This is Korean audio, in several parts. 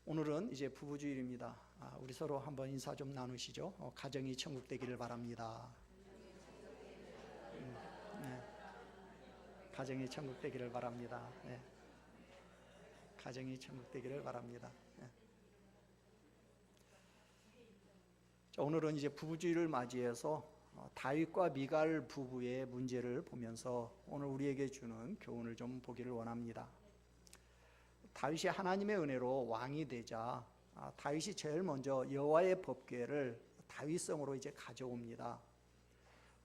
오늘은 이제 부부주일입니다. 우리 서로 한번 인사 좀 나누시죠. 가정이 천국 되기를 바랍니다. 네. 가정이 천국 되기를 바랍니다. 네. 가정이 천국 되기를 바랍니다. 네. 자, 오늘은 이제 부부주일을 맞이해서 다윗과 미갈 부부의 문제를 보면서 오늘 우리에게 주는 교훈을 좀 보기를 원합니다. 다윗이 하나님의 은혜로 왕이 되자 다윗이 제일 먼저 여호와의 법궤를 다윗성으로 이제 가져옵니다.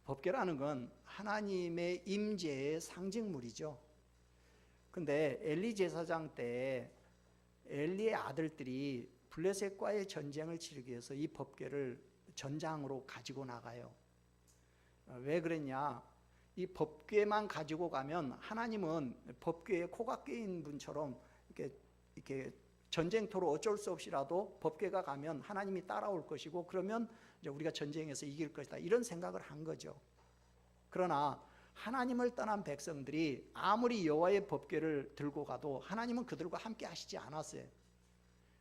법궤라는 건 하나님의 임재의 상징물이죠. 근데 엘리 제사장 때 엘리의 아들들이 블레셋과의 전쟁을 치르기 위해서 이 법궤를 전장으로 가지고 나가요. 왜 그랬냐? 이 법궤만 가지고 가면 하나님은 법궤에 코가 깨인 분처럼 이렇게 전쟁터로 어쩔 수 없이라도 법궤가 가면 하나님이 따라올 것이고 그러면 이제 우리가 전쟁에서 이길 것이다 이런 생각을 한 거죠. 그러나 하나님을 떠난 백성들이 아무리 여호와의 법궤를 들고 가도 하나님은 그들과 함께 하시지 않았어요.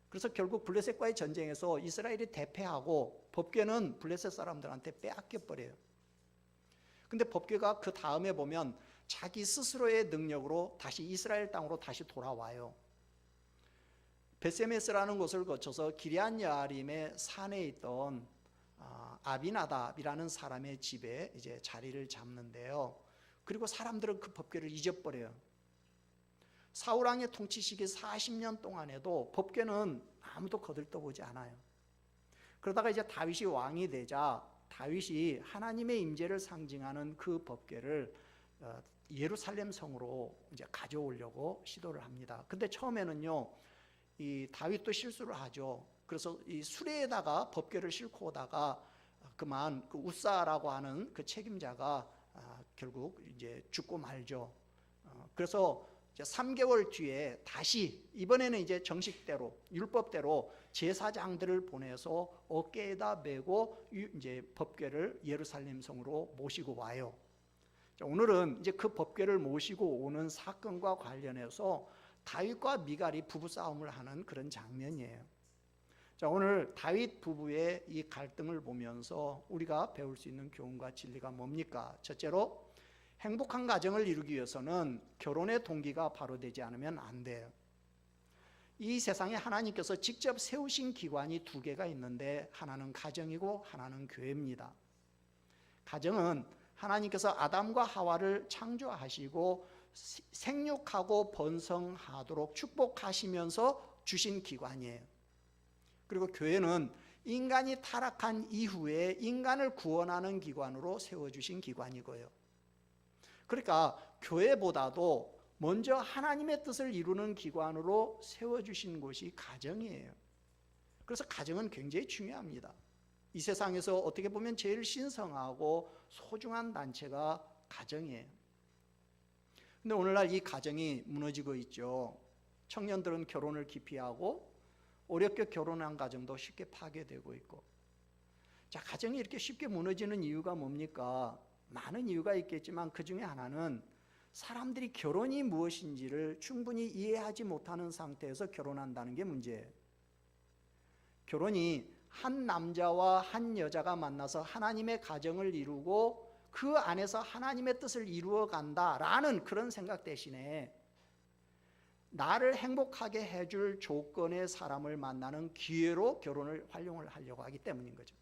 그래서 결국 블레셋과의 전쟁에서 이스라엘이 대패하고 법궤는 블레셋 사람들한테 빼앗겨 버려요. 근데 법궤가 그 다음에 보면 자기 스스로의 능력으로 다시 이스라엘 땅으로 다시 돌아와요. 베세메스라는 곳을 거쳐서 기럇 여아림의 산에 있던 아비나답이라는 사람의 집에 이제 자리를 잡는데요. 그리고 사람들은 그 법궤를 잊어버려요. 사울 왕의 통치 시기 40년 동안에도 법궤는 아무도 거들떠보지 않아요. 그러다가 이제 다윗이 왕이 되자 다윗이 하나님의 임재를 상징하는 그 법궤를 예루살렘 성으로 이제 가져오려고 시도를 합니다. 근데 처음에는요, 이 다윗도 실수를 하죠. 그래서 이 수레에다가 법궤를 싣고 오다가 그만 그 우사라고 하는 그 책임자가 결국 이제 죽고 말죠. 그래서 이제 3개월 뒤에 다시 이번에는 이제 정식대로 율법대로 제사장들을 보내서 어깨에다 메고 이제 법궤를 예루살렘 성으로 모시고 와요. 자, 오늘은 이제 그 법궤를 모시고 오는 사건과 관련해서 다윗과 미갈이 부부싸움을 하는 그런 장면이에요. 자, 오늘 다윗 부부의 이 갈등을 보면서 우리가 배울 수 있는 교훈과 진리가 뭡니까? 첫째로 행복한 가정을 이루기 위해서는 결혼의 동기가 바로 되지 않으면 안 돼요. 이 세상에 하나님께서 직접 세우신 기관이 두 개가 있는데 하나는 가정이고 하나는 교회입니다. 가정은 하나님께서 아담과 하와를 창조하시고 생육하고 번성하도록 축복하시면서 주신 기관이에요. 그리고 교회는 인간이 타락한 이후에 인간을 구원하는 기관으로 세워주신 기관이고요. 그러니까 교회보다도 먼저 하나님의 뜻을 이루는 기관으로 세워주신 곳이 가정이에요. 그래서 가정은 굉장히 중요합니다. 이 세상에서 어떻게 보면 제일 신성하고 소중한 단체가 가정이에요. 근데 오늘날 이 가정이 무너지고 있죠. 청년들은 결혼을 기피하고 어렵게 결혼한 가정도 쉽게 파괴되고 있고. 자, 가정이 이렇게 쉽게 무너지는 이유가 뭡니까? 많은 이유가 있겠지만 그 중에 하나는 사람들이 결혼이 무엇인지를 충분히 이해하지 못하는 상태에서 결혼한다는 게 문제예요. 결혼이 한 남자와 한 여자가 만나서 하나님의 가정을 이루고 그 안에서 하나님의 뜻을 이루어 간다라는 그런 생각 대신에 나를 행복하게 해줄 조건의 사람을 만나는 기회로 결혼을 활용을 하려고 하기 때문인 거죠.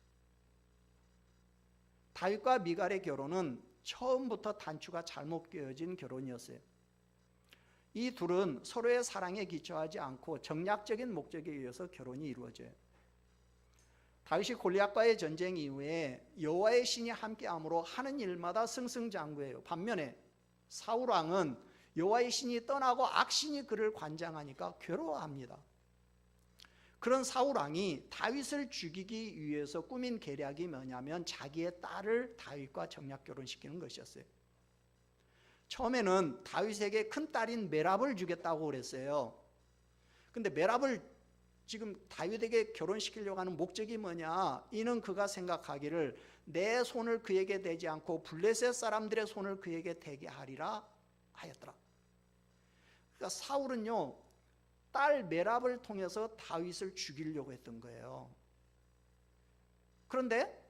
다윗과 미갈의 결혼은 처음부터 단추가 잘못 끼어진 결혼이었어요. 이 둘은 서로의 사랑에 기초하지 않고 정략적인 목적에 의해서 결혼이 이루어져요. 다윗이 골리앗과의 전쟁 이후에 여호와의 신이 함께함으로 하는 일마다 승승장구해요. 반면에 사울 왕은 여호와의 신이 떠나고 악신이 그를 관장하니까 괴로워합니다. 그런 사울 왕이 다윗을 죽이기 위해서 꾸민 계략이 뭐냐면 자기의 딸을 다윗과 정략 결혼시키는 것이었어요. 처음에는 다윗에게 큰 딸인 메랍을 주겠다고 그랬어요. 근데 메랍을 지금 다윗에게 결혼시키려고 하는 목적이 뭐냐? 이는 그가 생각하기를 내 손을 그에게 대지 않고 블레셋 사람들의 손을 그에게 대게 하리라 하였더라. 그러니까 사울은요, 딸 메랍을 통해서 다윗을 죽이려고 했던 거예요. 그런데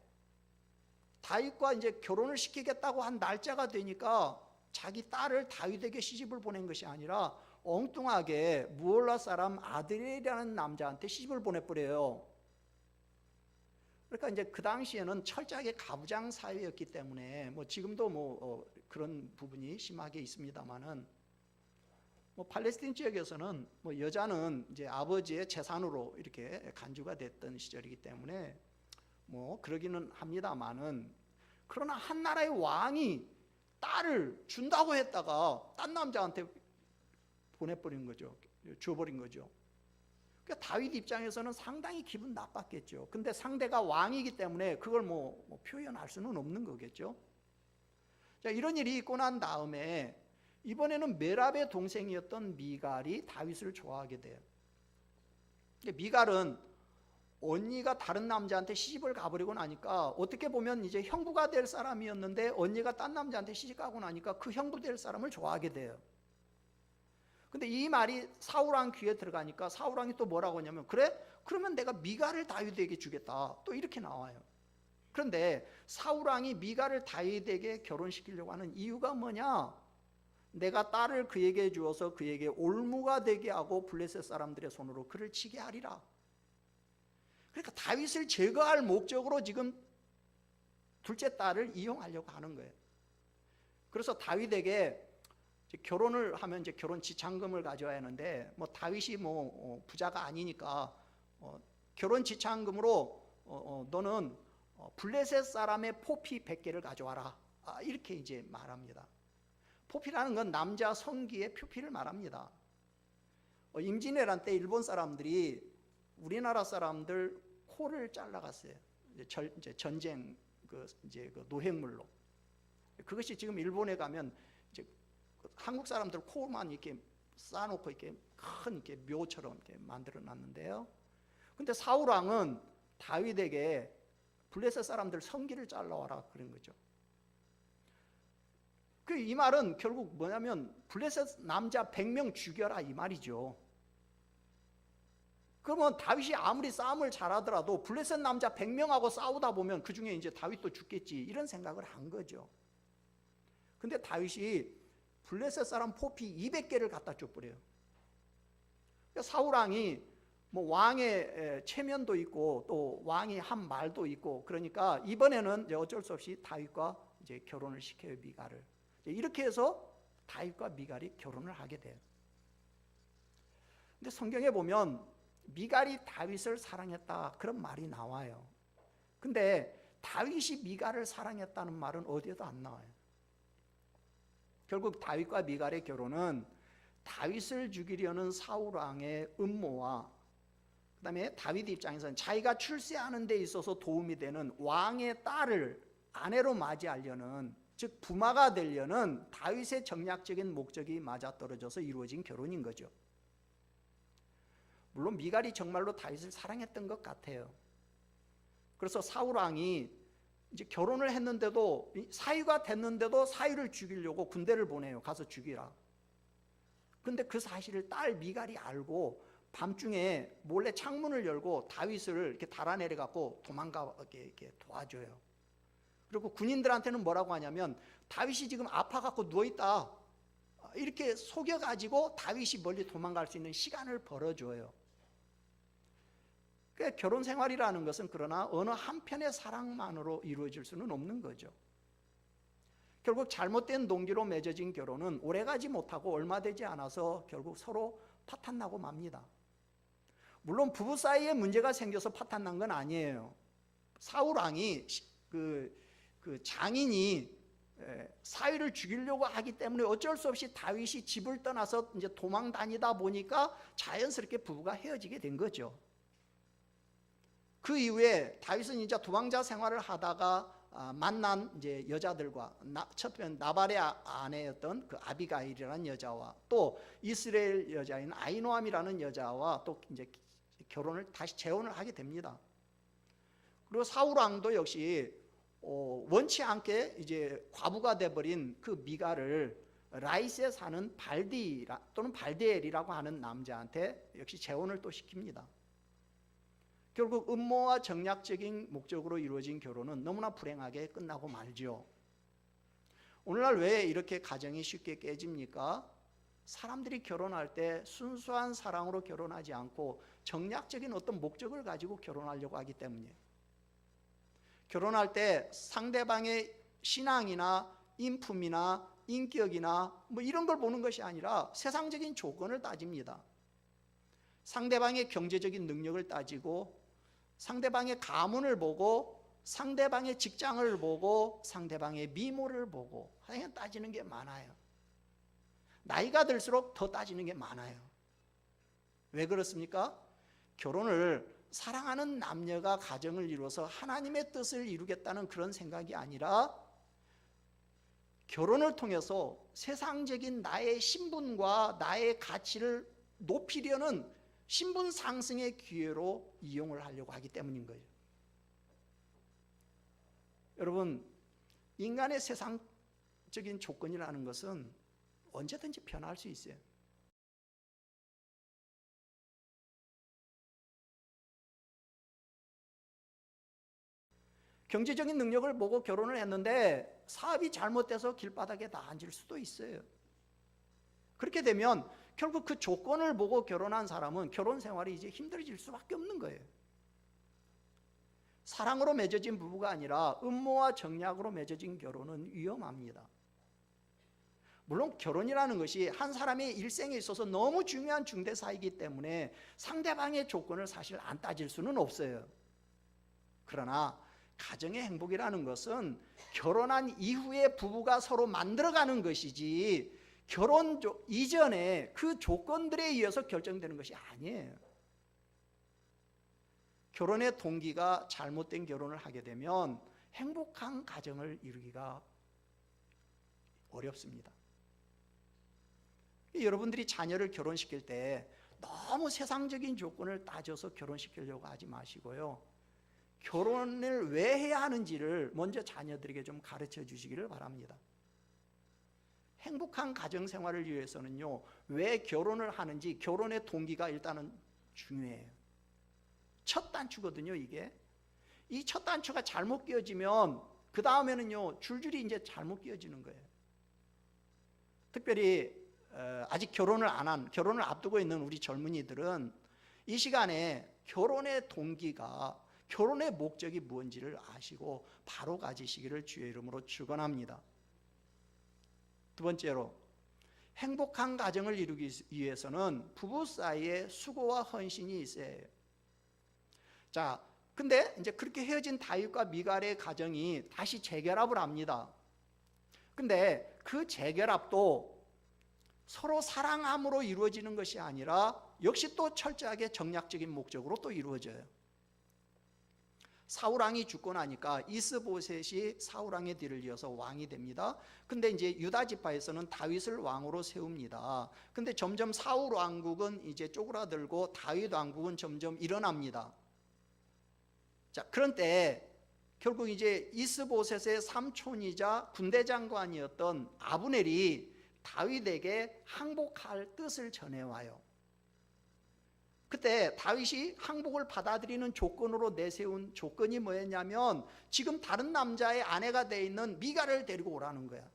다윗과 이제 결혼을 시키겠다고 한 날짜가 되니까 자기 딸을 다윗에게 시집을 보낸 것이 아니라 엉뚱하게 무올라 사람 아들이라는 남자한테 시집을 보내버려요. 그러니까 이제 그 당시에는 철저하게 가부장 사회였기 때문에 뭐 지금도 그런 부분이 심하게 있습니다만은 팔레스틴 지역에서는 여자는 이제 아버지의 재산으로 이렇게 간주가 됐던 시절이기 때문에 그러기는 합니다만은, 그러나 한 나라의 왕이 딸을 준다고 했다가 딴 남자한테 보내버린 거죠. 줘버린 거죠. 그러니까 다윗 입장에서는 상당히 기분 나빴겠죠. 근데 상대가 왕이기 때문에 그걸 표현할 수는 없는 거겠죠. 자, 이런 일이 있고 난 다음에 이번에는 메랍의 동생이었던 미갈이 다윗을 좋아하게 돼요. 미갈은 언니가 다른 남자한테 시집을 가버리고 나니까 어떻게 보면 이제 형부가 될 사람이었는데 언니가 딴 남자한테 시집 가고 나니까 그 형부 될 사람을 좋아하게 돼요. 근데 이 말이 사울왕 귀에 들어가니까 사울왕이 또 뭐라고 하냐면, 그래? 그러면 내가 미갈을 다윗에게 주겠다. 또 이렇게 나와요. 그런데 사울왕이 미갈을 다윗에게 결혼시키려고 하는 이유가 뭐냐? 내가 딸을 그에게 주어서 그에게 올무가 되게 하고 블레셋 사람들의 손으로 그를 치게 하리라. 그러니까 다윗을 제거할 목적으로 지금 둘째 딸을 이용하려고 하는 거예요. 그래서 다윗에게 결혼을 하면 이제 결혼 지참금을 가져야 하는데 다윗이 부자가 아니니까 결혼 지참금으로 너는 블레셋 사람의 포피 100개를 가져와라. 이렇게 이제 말합니다. 포피라는 건 남자 성기의 표피를 말합니다. 임진왜란 때 일본 사람들이 우리나라 사람들 코를 잘라갔어요. 이제 전쟁 그 노획물로. 그것이 지금 일본에 가면 이제 한국 사람들 코만 이렇게 쌓아놓고 이렇게 큰 이렇게 묘처럼 이렇게 만들어놨는데요. 근데 사울 왕은 다윗에게 블레셋 사람들 성기를 잘라와라 그런 거죠. 이 말은 결국 뭐냐면 블레셋 남자 100명 죽여라 이 말이죠. 그러면 다윗이 아무리 싸움을 잘하더라도 블레셋 남자 100명하고 싸우다 보면 그 중에 이제 다윗도 죽겠지 이런 생각을 한 거죠. 근데 다윗이 블레셋 사람 포피 200개를 갖다 줘버려요. 사울왕이 왕의 체면도 있고 또 왕이 한 말도 있고 그러니까 이번에는 이제 어쩔 수 없이 다윗과 이제 결혼을 시켜요, 미갈을. 이렇게 해서 다윗과 미갈이 결혼을 하게 돼요. 근데 성경에 보면 미갈이 다윗을 사랑했다 그런 말이 나와요. 근데 다윗이 미갈을 사랑했다는 말은 어디에도 안 나와요. 결국 다윗과 미갈의 결혼은 다윗을 죽이려는 사울 왕의 음모와 그다음에 다윗 입장에서는 자기가 출세하는 데 있어서 도움이 되는 왕의 딸을 아내로 맞이하려는, 즉 부마가 되려는 다윗의 정략적인 목적이 맞아떨어져서 이루어진 결혼인 거죠. 물론 미갈이 정말로 다윗을 사랑했던 것 같아요. 그래서 사울 왕이 이제 결혼을 했는데도 사위가 됐는데도 사위를 죽이려고 군대를 보내요. 가서 죽이라. 그런데 그 사실을 딸 미갈이 알고 밤중에 몰래 창문을 열고 다윗을 이렇게 달아내려 갖고 도망가게 이렇게 도와줘요. 그리고 군인들한테는 뭐라고 하냐면 다윗이 지금 아파갖고 누워있다 이렇게 속여가지고 다윗이 멀리 도망갈 수 있는 시간을 벌어줘요. 그러니까 결혼 생활이라는 것은 그러나 어느 한편의 사랑만으로 이루어질 수는 없는 거죠. 결국 잘못된 동기로 맺어진 결혼은 오래가지 못하고 얼마 되지 않아서 결국 서로 파탄나고 맙니다. 물론 부부 사이에 문제가 생겨서 파탄난 건 아니에요. 사울 왕이 그 장인이 사위를 죽이려고 하기 때문에 어쩔 수 없이 다윗이 집을 떠나서 이제 도망 다니다 보니까 자연스럽게 부부가 헤어지게 된 거죠. 그 이후에 다윗은 이제 도망자 생활을 하다가 만난 이제 여자들과 첫 번째 나발의 아내였던 그 아비가일이라는 여자와 또 이스라엘 여자인 아히노암이라는 여자와 또 이제 결혼을 다시 재혼을 하게 됩니다. 그리고 사울 왕도 역시 원치 않게 이제 과부가 돼버린 그 미갈을 라이스에 사는 발디 또는 발디엘이라고 하는 남자한테 역시 재혼을 또 시킵니다. 결국 음모와 정략적인 목적으로 이루어진 결혼은 너무나 불행하게 끝나고 말죠. 오늘날 왜 이렇게 가정이 쉽게 깨집니까? 사람들이 결혼할 때 순수한 사랑으로 결혼하지 않고 정략적인 어떤 목적을 가지고 결혼하려고 하기 때문이에요. 결혼할 때 상대방의 신앙이나 인품이나 인격이나 뭐 이런 걸 보는 것이 아니라 세상적인 조건을 따집니다. 상대방의 경제적인 능력을 따지고 상대방의 가문을 보고 상대방의 직장을 보고 상대방의 미모를 보고 하여간 따지는 게 많아요. 나이가 들수록 더 따지는 게 많아요. 왜 그렇습니까? 결혼을 사랑하는 남녀가 가정을 이루어서 하나님의 뜻을 이루겠다는 그런 생각이 아니라 결혼을 통해서 세상적인 나의 신분과 나의 가치를 높이려는 신분 상승의 기회로 이용을 하려고 하기 때문인 거예요. 여러분, 인간의 세상적인 조건이라는 것은 언제든지 변할 수 있어요. 경제적인 능력을 보고 결혼을 했는데 사업이 잘못돼서 길바닥에 다 앉을 수도 있어요. 그렇게 되면 결국 그 조건을 보고 결혼한 사람은 결혼 생활이 이제 힘들어질 수밖에 없는 거예요. 사랑으로 맺어진 부부가 아니라 음모와 정략으로 맺어진 결혼은 위험합니다. 물론 결혼이라는 것이 한 사람의 일생에 있어서 너무 중요한 중대사이기 때문에 상대방의 조건을 사실 안 따질 수는 없어요. 그러나 가정의 행복이라는 것은 결혼한 이후에 부부가 서로 만들어가는 것이지 결혼 이전에 그 조건들에 의해서 결정되는 것이 아니에요. 결혼의 동기가 잘못된 결혼을 하게 되면 행복한 가정을 이루기가 어렵습니다. 여러분들이 자녀를 결혼시킬 때 너무 세상적인 조건을 따져서 결혼시키려고 하지 마시고요. 결혼을 왜 해야 하는지를 먼저 자녀들에게 좀 가르쳐 주시기를 바랍니다. 행복한 가정 생활을 위해서는요, 왜 결혼을 하는지 결혼의 동기가 일단은 중요해요. 첫 단추거든요, 이게. 이 첫 단추가 잘못 끼어지면 그 다음에는요, 줄줄이 이제 잘못 끼어지는 거예요. 특별히 아직 결혼을 안 한, 결혼을 앞두고 있는 우리 젊은이들은 이 시간에 결혼의 동기가, 결혼의 목적이 무엇인지를 아시고 바로 가지시기를 주의 이름으로 축원합니다. 두 번째로, 행복한 가정을 이루기 위해서는 부부 사이에 수고와 헌신이 있어야 해요. 자, 근데 이제 그렇게 헤어진 다윗과 미갈의 가정이 다시 재결합을 합니다. 근데 그 재결합도 서로 사랑함으로 이루어지는 것이 아니라 역시 또 철저하게 정략적인 목적으로 또 이루어져요. 사울왕이 죽고 나니까 이스보셋이 사울왕의 뒤를 이어서 왕이 됩니다. 근데 이제 유다 지파에서는 다윗을 왕으로 세웁니다. 근데 점점 사울 왕국은 이제 쪼그라들고 다윗 왕국은 점점 일어납니다. 자, 그런 때 결국 이제 이스보셋의 삼촌이자 군대 장관이었던 아브넬이 다윗에게 항복할 뜻을 전해와요. 그때 다윗이 항복을 받아들이는 조건으로 내세운 조건이 뭐였냐면 지금 다른 남자의 아내가 돼 있는 미갈을 데리고 오라는 거야.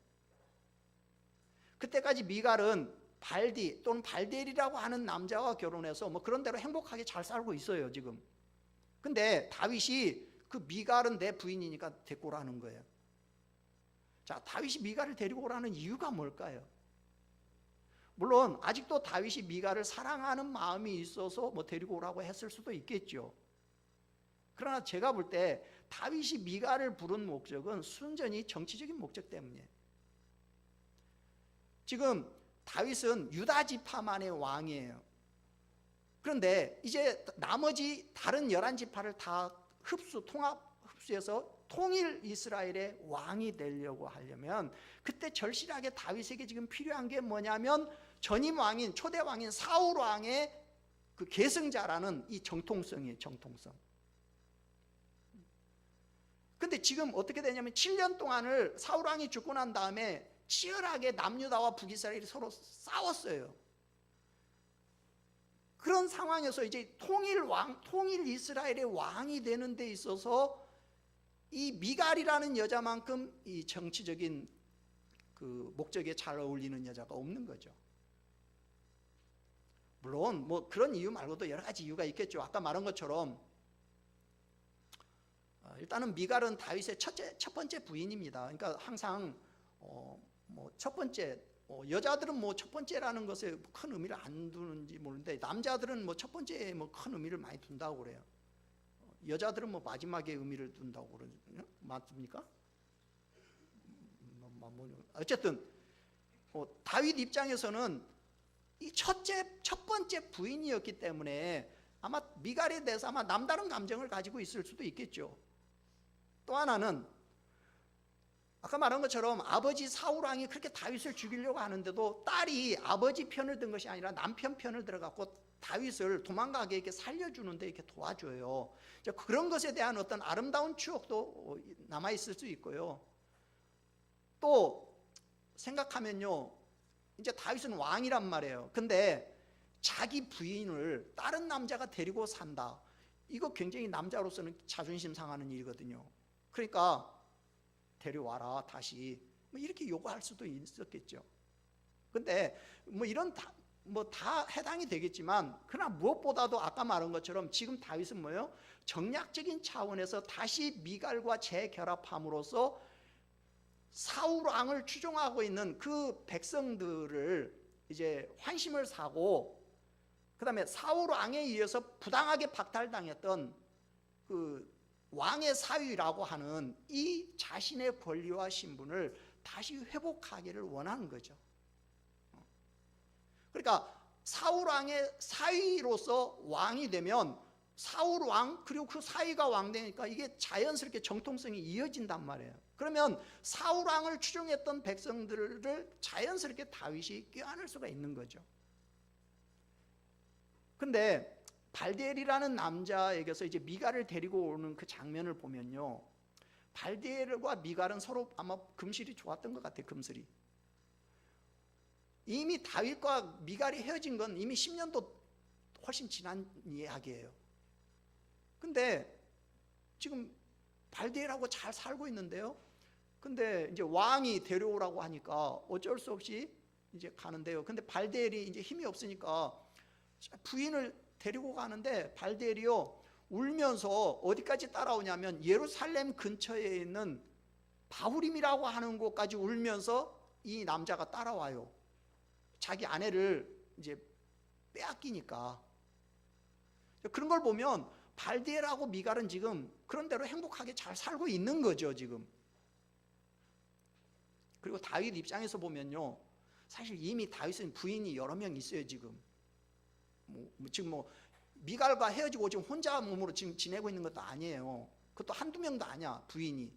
그때까지 미갈은 발디 또는 발델이라고 하는 남자와 결혼해서 뭐 그런 대로 행복하게 잘 살고 있어요, 지금. 근데 다윗이 그 미갈은 내 부인이니까 데리고 오라는 거예요. 자, 다윗이 미갈을 데리고 오라는 이유가 뭘까요? 물론 아직도 다윗이 미갈을 사랑하는 마음이 있어서 뭐 데리고 오라고 했을 수도 있겠죠. 그러나 제가 볼 때 다윗이 미갈을 부른 목적은 순전히 정치적인 목적 때문이에요. 지금 다윗은 유다 지파만의 왕이에요. 그런데 이제 나머지 다른 11지파를 다 흡수해서 통일 이스라엘의 왕이 되려고 하려면 그때 절실하게 다윗에게 지금 필요한 게 뭐냐면 전임 왕인 초대 왕인 사울 왕의 그 계승자라는 이 정통성이에요. 정통성. 근데 지금 어떻게 되냐면 7년 동안을 사울 왕이 죽고 난 다음에 치열하게 남유다와 북이스라엘이 서로 싸웠어요. 그런 상황에서 이제 통일 이스라엘의 왕이 되는 데 있어서 이 미갈이라는 여자만큼 이 정치적인 그 목적에 잘 어울리는 여자가 없는 거죠. 물론 뭐 그런 이유 말고도 여러 가지 이유가 있겠죠. 아까 말한 것처럼 일단은 미갈은 다윗의 첫 번째 부인입니다. 그러니까 항상 뭐 첫 번째, 여자들은 뭐 첫 번째라는 것에 큰 의미를 안 두는지 모르는데 남자들은 뭐 첫 번째에 뭐 큰 의미를 많이 둔다고 그래요. 여자들은 뭐 마지막에 의미를 둔다고 그러거든요. 맞습니까? 어쨌든 다윗 입장에서는 이 첫 번째 부인이었기 때문에 아마 미갈에 대해서 아마 남다른 감정을 가지고 있을 수도 있겠죠. 또 하나는 아까 말한 것처럼 아버지 사울 왕이 그렇게 다윗을 죽이려고 하는데도 딸이 아버지 편을 든 것이 아니라 남편 편을 들어갖고 다윗을 도망가게 이렇게 살려주는데 이렇게 도와줘요. 그런 것에 대한 어떤 아름다운 추억도 남아 있을 수 있고요. 또 생각하면요, 이제 다윗은 왕이란 말이에요. 근데 자기 부인을 다른 남자가 데리고 산다. 이거 굉장히 남자로서는 자존심 상하는 일이거든요. 그러니까 데려와라 다시 뭐 이렇게 요구할 수도 있었겠죠. 근데 뭐 이런 다 해당이 되겠지만 그러나 무엇보다도 아까 말한 것처럼 지금 다윗은 뭐예요? 정략적인 차원에서 다시 미갈과 재결합함으로써 사울 왕을 추종하고 있는 그 백성들을 이제 환심을 사고, 그 다음에 사울 왕에 의해서 부당하게 박탈당했던 그 왕의 사위라고 하는 이 자신의 권리와 신분을 다시 회복하기를 원하는 거죠. 그러니까 사울 왕의 사위로서 왕이 되면 사울 왕 그리고 그 사위가 왕 되니까 이게 자연스럽게 정통성이 이어진단 말이에요. 그러면 사울 왕을 추종했던 백성들을 자연스럽게 다윗이 껴안을 수가 있는 거죠. 근데 발디엘이라는 남자에게서 이제 미갈을 데리고 오는 그 장면을 보면요, 발디엘과 미갈은 서로 아마 금실이 좋았던 것 같아요. 금슬이. 이미 다윗과 미갈이 헤어진 건 이미 10년도 훨씬 지난 이야기예요. 근데 지금 발디엘하고 잘 살고 있는데요. 근데 이제 왕이 데려오라고 하니까 어쩔 수 없이 이제 가는데요. 근데 발디엘이 이제 힘이 없으니까 부인을 데리고 가는데 발디엘이요, 울면서 어디까지 따라오냐면 예루살렘 근처에 있는 바후림이라고 하는 곳까지 울면서 이 남자가 따라와요. 자기 아내를 이제 빼앗기니까. 그런 걸 보면 발디엘하고 미갈은 지금 그런 대로 행복하게 잘 살고 있는 거죠 지금. 그리고 다윗 입장에서 보면요, 사실 이미 다윗은 부인이 여러 명 있어요 지금. 지금 미갈과 헤어지고 지금 혼자 몸으로 지금 지내고 있는 것도 아니에요. 그것도 한두 명도 아니야 부인이.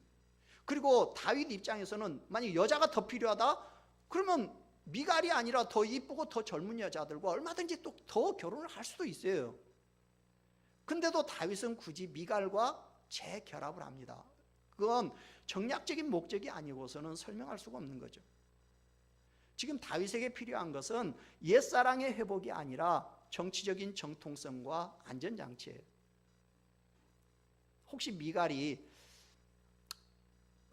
그리고 다윗 입장에서는 만약 여자가 더 필요하다 그러면 미갈이 아니라 더 이쁘고 더 젊은 여자들과 얼마든지 또 더 결혼을 할 수도 있어요. 근데도 다윗은 굳이 미갈과 재결합을 합니다. 그건 정략적인 목적이 아니고서는 설명할 수가 없는 거죠. 지금 다윗에게 필요한 것은 옛사랑의 회복이 아니라 정치적인 정통성과 안전장치예요. 혹시 미갈이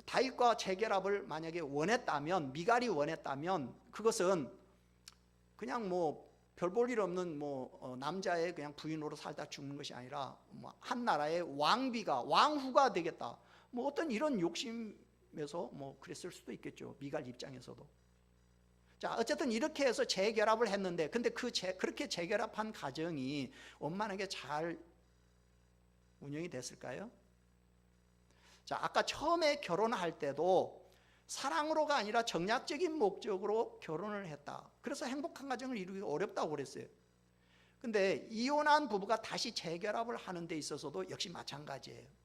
다윗과 재결합을 만약에 원했다면, 미갈이 원했다면 그것은 그냥 별 볼 일 없는 남자의 그냥 부인으로 살다 죽는 것이 아니라 한 나라의 왕후가 되겠다, 어떤 이런 욕심에서 그랬을 수도 있겠죠. 미갈 입장에서도. 자, 어쨌든 이렇게 해서 재결합을 했는데, 근데 그렇게 재결합한 가정이 원만하게 잘 운영이 됐을까요? 자, 아까 처음에 결혼할 때도 사랑으로가 아니라 정략적인 목적으로 결혼을 했다. 그래서 행복한 가정을 이루기 어렵다고 그랬어요. 근데 이혼한 부부가 다시 재결합을 하는 데 있어서도 역시 마찬가지예요.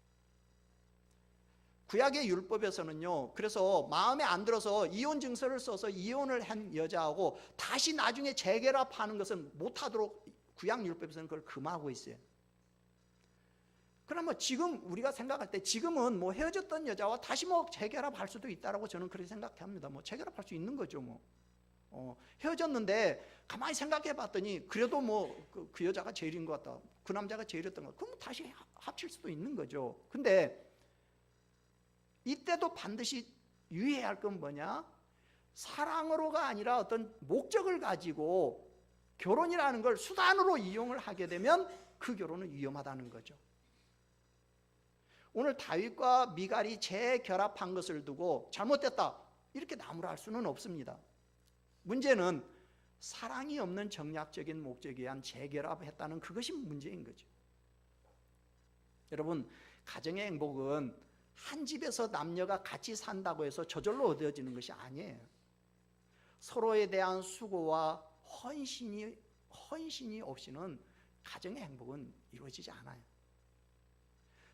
구약의 율법에서는요, 그래서 마음에 안 들어서 이혼 증서를 써서 이혼을 한 여자하고 다시 나중에 재결합하는 것은 못하도록 구약 율법에서는 그걸 금하고 있어요. 그러나 뭐 지금 우리가 생각할 때 지금은 뭐 헤어졌던 여자와 다시 뭐 재결합할 수도 있다라고 저는 그렇게 생각합니다. 뭐 재결합할 수 있는 거죠. 뭐 헤어졌는데 가만히 생각해 봤더니 그래도 뭐 그 여자가 제일인 것 같다, 그 남자가 제일이었던 것 같다, 그럼 다시 합칠 수도 있는 거죠. 근데 이때도 반드시 유의해야 할 건 뭐냐? 사랑으로가 아니라 어떤 목적을 가지고 결혼이라는 걸 수단으로 이용을 하게 되면 그 결혼은 위험하다는 거죠. 오늘 다윗과 미갈이 재결합한 것을 두고 잘못됐다 이렇게 나무랄 수는 없습니다. 문제는 사랑이 없는 정략적인 목적에 의한 재결합했다는 그것이 문제인 거죠. 여러분, 가정의 행복은 한 집에서 남녀가 같이 산다고 해서 저절로 얻어지는 것이 아니에요. 서로에 대한 수고와 헌신이 없이는 가정의 행복은 이루어지지 않아요.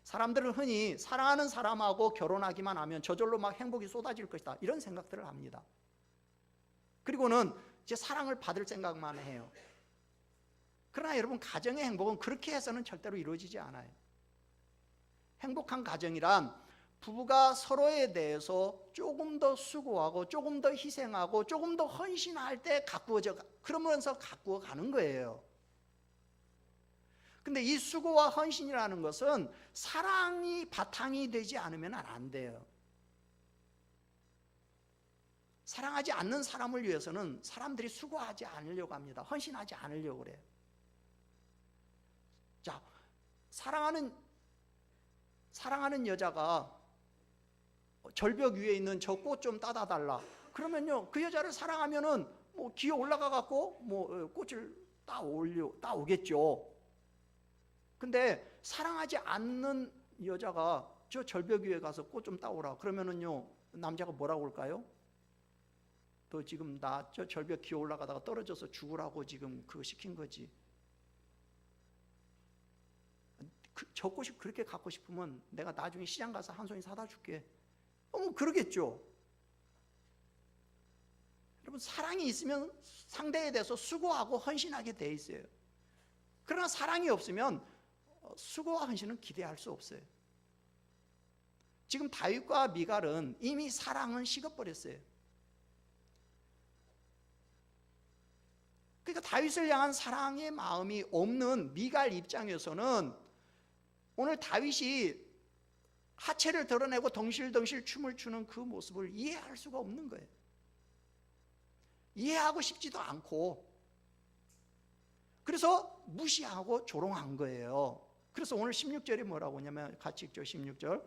사람들은 흔히 사랑하는 사람하고 결혼하기만 하면 저절로 막 행복이 쏟아질 것이다 이런 생각들을 합니다. 그리고는 이제 사랑을 받을 생각만 해요. 그러나 여러분, 가정의 행복은 그렇게 해서는 절대로 이루어지지 않아요. 행복한 가정이란 부부가 서로에 대해서 조금 더 수고하고 조금 더 희생하고 조금 더 헌신할 때 그러면서 가꾸어 가는 거예요. 근데 이 수고와 헌신이라는 것은 사랑이 바탕이 되지 않으면 안 돼요. 사랑하지 않는 사람을 위해서는 사람들이 수고하지 않으려고 합니다. 헌신하지 않으려고 그래요. 자, 사랑하는 여자가 절벽 위에 있는 저 꽃 좀 따다 달라 그러면요, 그 여자를 사랑하면은 뭐 기어 올라가 갖고 뭐 꽃을 따오겠죠. 근데 사랑하지 않는 여자가 저 절벽 위에 가서 꽃 좀 따오라 그러면은요, 남자가 뭐라고 할까요? 너 지금 나 저 절벽 기어 올라가다가 떨어져서 죽으라고 지금 그거 시킨 거지. 저 꽃이 그렇게 갖고 싶으면 내가 나중에 시장 가서 한 송이 사다 줄게. 그러겠죠. 여러분, 사랑이 있으면 상대에 대해서 수고하고 헌신하게 돼 있어요. 그러나 사랑이 없으면 수고와 헌신은 기대할 수 없어요. 지금 다윗과 미갈은 이미 사랑은 식어버렸어요. 그러니까 다윗을 향한 사랑의 마음이 없는 미갈 입장에서는 오늘 다윗이 하체를 드러내고 덩실덩실 춤을 추는 그 모습을 이해할 수가 없는 거예요. 이해하고 싶지도 않고, 그래서 무시하고 조롱한 거예요. 그래서 오늘 16절이 뭐라고 하냐면, 같이 읽죠. 16절.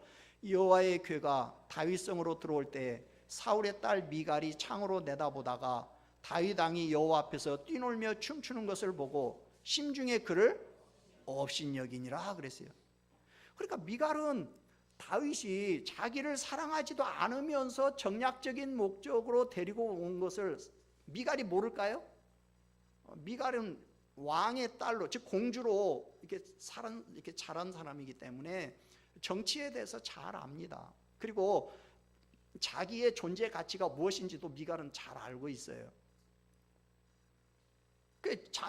여호와의 궤가 다윗성으로 들어올 때 사울의 딸 미갈이 창으로 내다보다가 다윗 왕이 여호와 앞에서 뛰놀며 춤추는 것을 보고 심중에 그를 업신여기니라 그랬어요. 그러니까 미갈은 다윗이 자기를 사랑하지도 않으면서 정략적인 목적으로 데리고 온 것을 미갈이 모를까요? 미갈은 왕의 딸로, 즉 공주로 이렇게 자란 사람이기 때문에 정치에 대해서 잘 압니다. 그리고 자기의 존재 가치가 무엇인지도 미갈은 잘 알고 있어요.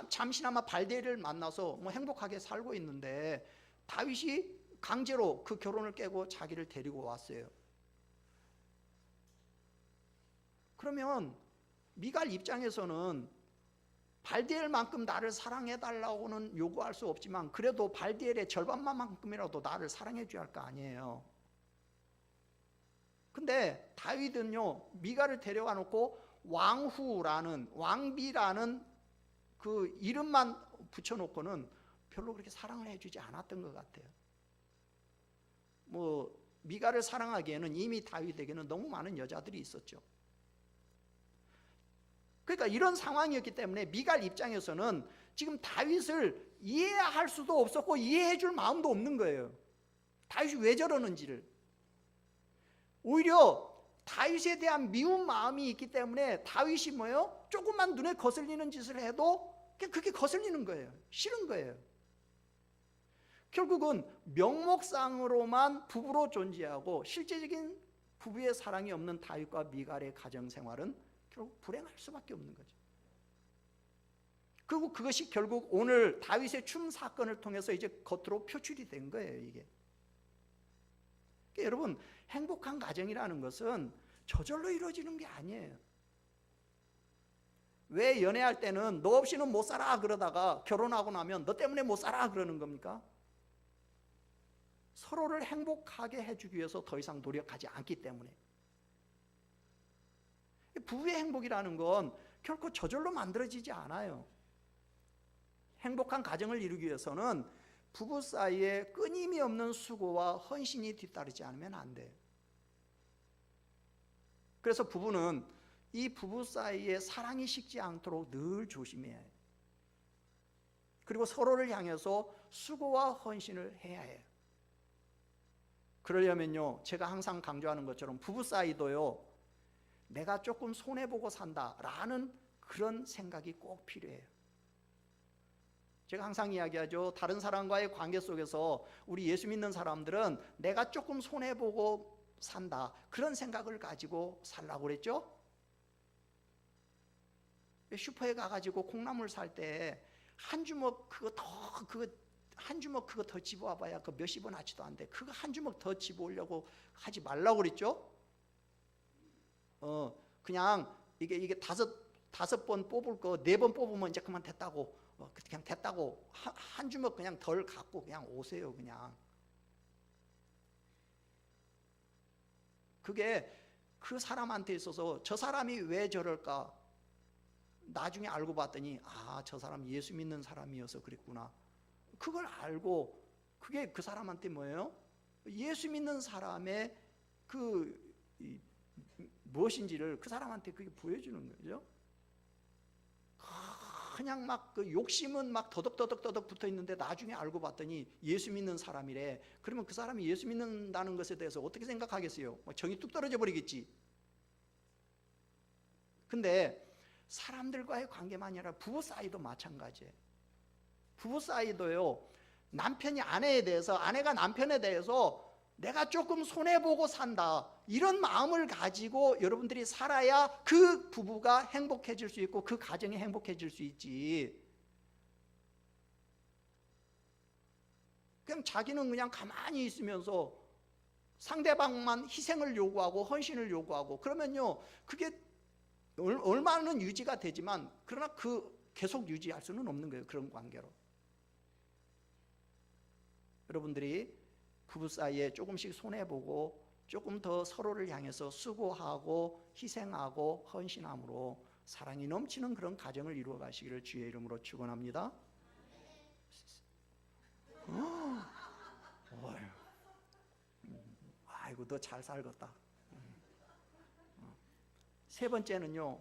잠시나마 발데를 만나서 뭐 행복하게 살고 있는데 다윗이 강제로 그 결혼을 깨고 자기를 데리고 왔어요. 그러면 미갈 입장에서는 발디엘만큼 나를 사랑해달라고는 요구할 수 없지만 그래도 발디엘의 절반만큼이라도 나를 사랑해줘야 할 거 아니에요. 근데 다윗은요, 미갈을 데려와 놓고 왕후라는, 왕비라는 그 이름만 붙여놓고는 별로 그렇게 사랑을 해주지 않았던 것 같아요. 뭐 미갈을 사랑하기에는 이미 다윗에게는 너무 많은 여자들이 있었죠. 그러니까 이런 상황이었기 때문에 미갈 입장에서는 지금 다윗을 이해할 수도 없었고 이해해 줄 마음도 없는 거예요. 다윗이 왜 저러는지를. 오히려 다윗에 대한 미운 마음이 있기 때문에 다윗이 뭐예요? 조금만 눈에 거슬리는 짓을 해도 그게 거슬리는 거예요. 싫은 거예요. 결국은 명목상으로만 부부로 존재하고 실제적인 부부의 사랑이 없는 다윗과 미갈의 가정생활은 결국 불행할 수밖에 없는 거죠. 그리고 그것이 결국 오늘 다윗의 춤 사건을 통해서 이제 겉으로 표출이 된 거예요, 이게. 그러니까 여러분, 행복한 가정이라는 것은 저절로 이루어지는 게 아니에요. 왜 연애할 때는 너 없이는 못 살아 그러다가 결혼하고 나면 너 때문에 못 살아 그러는 겁니까? 서로를 행복하게 해주기 위해서 더 이상 노력하지 않기 때문에. 부부의 행복이라는 건 결코 저절로 만들어지지 않아요. 행복한 가정을 이루기 위해서는 부부 사이에 끊임이 없는 수고와 헌신이 뒤따르지 않으면 안 돼요. 그래서 부부는 이 부부 사이에 사랑이 식지 않도록 늘 조심해야 해요. 그리고 서로를 향해서 수고와 헌신을 해야 해요. 그러려면요, 제가 항상 강조하는 것처럼 부부 사이도요, 내가 조금 손해보고 산다라는 그런 생각이 꼭 필요해요. 제가 항상 이야기하죠. 다른 사람과의 관계 속에서 우리 예수 믿는 사람들은 내가 조금 손해보고 산다, 그런 생각을 가지고 살라고 그랬죠. 슈퍼에 가가지고 콩나물 살 때 한 주먹 그거 더 집어와봐야 그 몇십 원 하지도 않는데 그거 한 주먹 더 집어오려고 하지 말라고 그랬죠. 그냥 이게 다섯 번 뽑을 거 4번 뽑으면 이제 그만 됐다고, 그냥 됐다고 한 주먹 그냥 덜 갖고 그냥 오세요. 그냥 그게 그 사람한테 있어서 저 사람이 왜 저럴까 나중에 알고 봤더니 저 사람 예수 믿는 사람이어서 그랬구나. 그걸 알고 그게 그 사람한테 뭐예요? 예수 믿는 사람의 그 무엇인지를 그 사람한테 그게 보여주는 거죠. 그냥 막 그 욕심은 막 더덕 붙어 있는데 나중에 알고 봤더니 예수 믿는 사람이래. 그러면 그 사람이 예수 믿는다는 것에 대해서 어떻게 생각하겠어요? 정이 뚝 떨어져 버리겠지. 근데 사람들과의 관계만이 아니라 부부 사이도 마찬가지예요. 부부 사이도요, 남편이 아내에 대해서, 아내가 남편에 대해서 내가 조금 손해보고 산다, 이런 마음을 가지고 여러분들이 살아야 그 부부가 행복해질 수 있고 그 가정이 행복해질 수 있지. 그냥 자기는 그냥 가만히 있으면서 상대방만 희생을 요구하고 헌신을 요구하고 그러면요, 그게 얼마는 유지가 되지만 그러나 계속 유지할 수는 없는 거예요. 그런 관계로. 여러분들이 부부 사이에 조금씩 손해보고 조금 더 서로를 향해서 수고하고 희생하고 헌신함으로 사랑이 넘치는 그런 가정을 이루어 가시기를 주의 이름으로 축원합니다. 아이고 너 잘 살겠다. 세 번째는요,